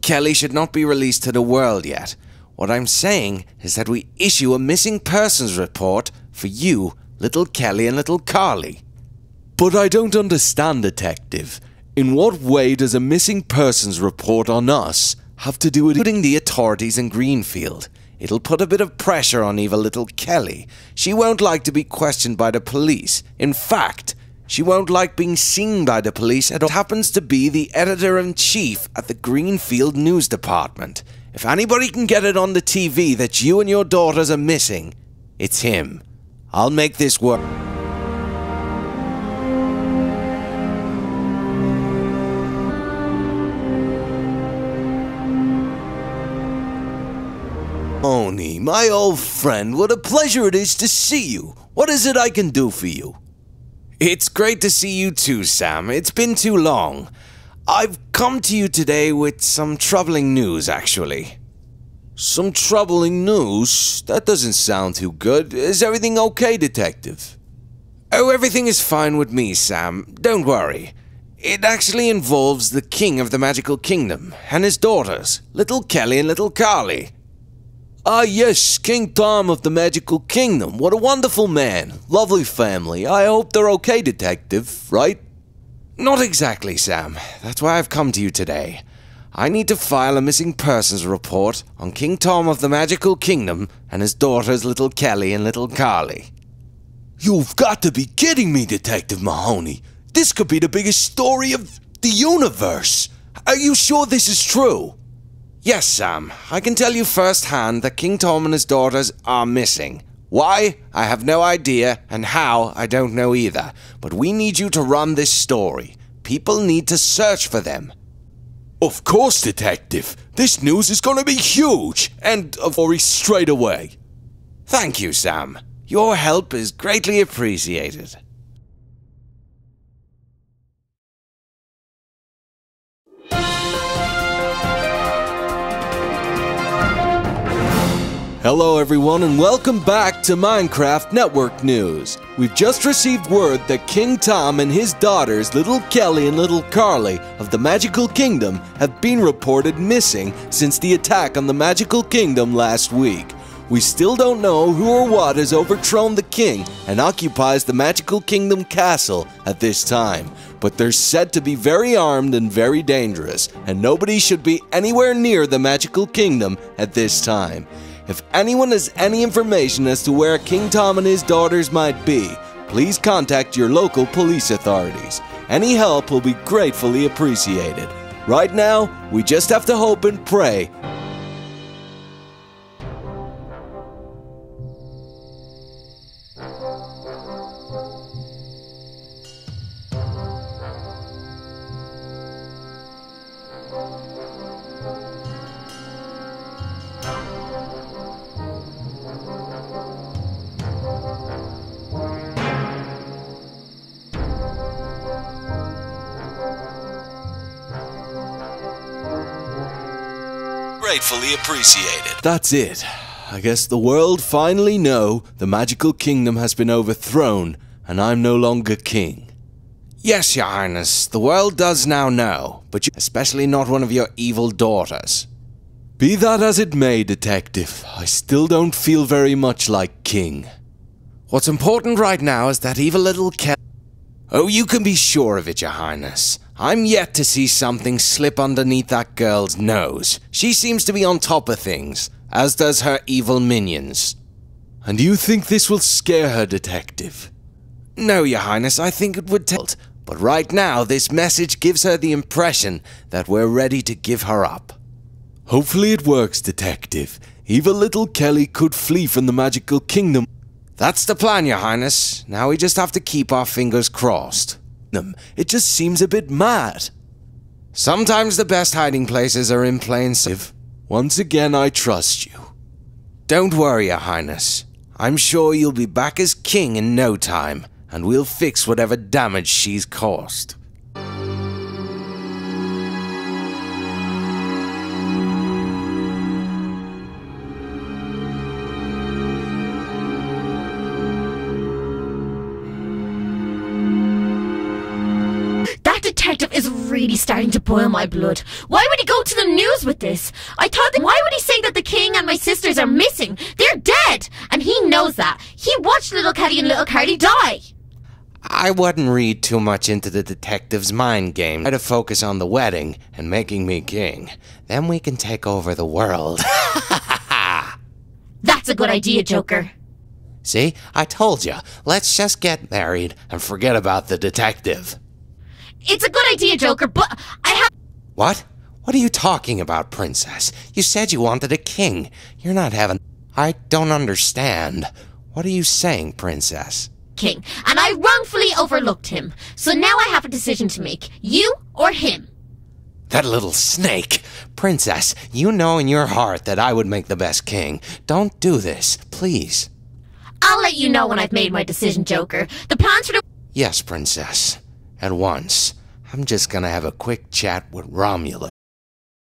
Kelly should not be released to the world yet. What I'm saying is that we issue a missing persons report for you, little Kelly and little Carly. But I don't understand, Detective. In what way does a missing persons report on us have to do with including the authorities in Greenfield? It'll put a bit of pressure on evil little Kelly. She won't like to be questioned by the police. In fact, she won't like being seen by the police, and happens to be the editor-in-chief at the Greenfield News Department. If anybody can get it on the TV that you and your daughters are missing, it's him. I'll make this work. Mahoney, my old friend, what a pleasure it is to see you. What is it I can do for you? It's great to see you too, Sam. It's been too long. I've come to you today with some troubling news, actually. Some troubling news? That doesn't sound too good. Is everything okay, Detective? Oh, everything is fine with me, Sam. Don't worry. It actually involves the King of the Magical Kingdom and his daughters, little Kelly and little Carly. Ah, yes, King Tom of the Magical Kingdom. What a wonderful man. Lovely family. I hope they're okay, Detective, right? Not exactly, Sam. That's why I've come to you today. I need to file a missing persons report on King Tom of the Magical Kingdom and his daughters, little Kelly and little Carly. You've got to be kidding me, Detective Mahoney. This could be the biggest story of the universe. Are you sure this is true? Yes, Sam. I can tell you firsthand that King Tom and his daughters are missing. Why? I have no idea, and how? I don't know either. But we need you to run this story. People need to search for them. Of course, Detective. This news is going to be huge, and straight away. Thank you, Sam. Your help is greatly appreciated. Hello everyone and welcome back to Minecraft Network News. We've just received word that King Tom and his daughters, little Kelly and little Carly of the Magical Kingdom, have been reported missing since the attack on the Magical Kingdom last week. We still don't know who or what has overthrown the king and occupies the Magical Kingdom castle at this time, but they're said to be very armed and very dangerous, and nobody should be anywhere near the Magical Kingdom at this time. If anyone has any information as to where King Tom and his daughters might be, please contact your local police authorities. Any help will be gratefully appreciated. Right now, we just have to hope and pray. Gratefully appreciated. That's it. I guess the world finally know the Magical Kingdom has been overthrown and I'm no longer king. Yes, Your Highness, the world does now know, but especially not one of your evil daughters. Be that as it may, Detective, I still don't feel very much like king. What's important right now is that evil little Kelly. Oh, you can be sure of it, Your Highness. I'm yet to see something slip underneath that girl's nose. She seems to be on top of things, as does her evil minions. And you think this will scare her, Detective? No, Your Highness, I think it would tell. But right now, this message gives her the impression that we're ready to give her up. Hopefully it works, Detective. Evil little Kelly could flee from the Magical Kingdom. That's the plan, Your Highness. Now we just have to keep our fingers crossed. It just seems a bit mad. Sometimes the best hiding places are in plain sight. Once again, I trust you. Don't worry, Your Highness. I'm sure you'll be back as king in no time, and we'll fix whatever damage she's caused. detective is really starting to boil my blood. Why would he go to the news with this? I thought that why would he say that the king and my sisters are missing? They're dead! And he knows that. He watched little Kelly and little Carly die. I wouldn't read too much into the detective's mind game. Try to focus on the wedding and making me king. Then we can take over the world. That's a good idea, Joker. See, I told you. Let's just get married and forget about the detective. It's a good idea, Joker, but I have... What? What are you talking about, Princess? You said you wanted a king. You're not having... I don't understand. What are you saying, Princess? King, and I wrongfully overlooked him. So now I have a decision to make. You or him? That little snake! Princess, you know in your heart that I would make the best king. Don't do this, please. I'll let you know when I've made my decision, Joker. The plans for the... Yes, Princess. At once. I'm just gonna have a quick chat with Romulus.